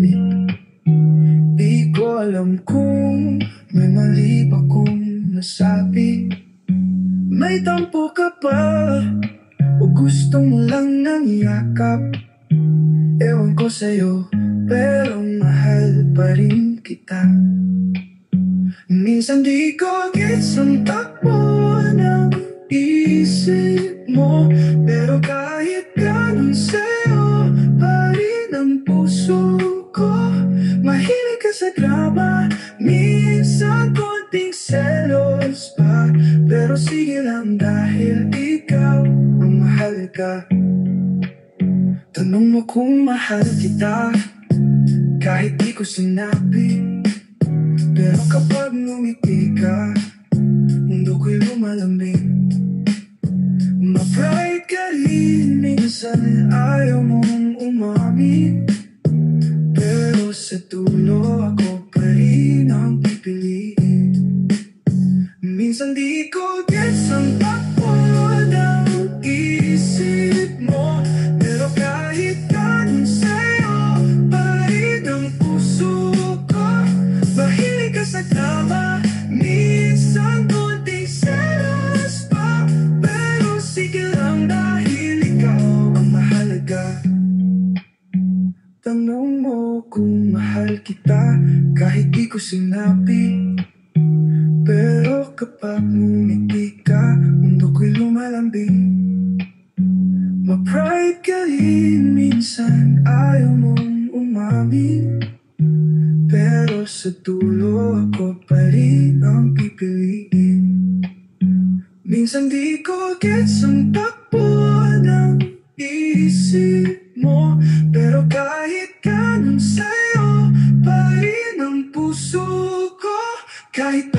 tahimik. Di ko alam kung may mali ba kung nasabi. May tampo ka pa o gusto mo lang ng yakap. Ewan ko sa'yo, pero mahal pa rin kita. Minsan di ko gets ang takbo ng isip mo, pero kahit ganun sa'yo pa rin ang puso ko. Mahilig ka sa drama, minsan konting selos pa, pero sige lang dahil ikaw ang mahalaga. Tanong mo kung mahal kita, kahit di ko sinabi. Pero kapag ngumiti ka, mundo ko'y lumalamig. Ma-pride ka rin, minsan ayaw mong umamin, pero sa dulo ako pa rin ang pipiliin. Minsan di ko gets ang takbo ng isip mo, pero kahit ganun sa'yo pa rin ang puso ko. Mahilig ka sa drama, minsan konting selos pa, pero sige lang dahil ikaw ang mahalaga. Tanong mo kung mahal kita, kahit di ko sinabi. Pero kapag ngumiti ka, mundo ko'y lumalambing. Ma-pride ka rin, minsan ayaw mong umamin, pero sa dulo ako pa rin ang pipiliin. Minsan di ko gets ang takbo ng isip mo, pero kahit ganun sa'yo pa rin ang puso ko. Kahit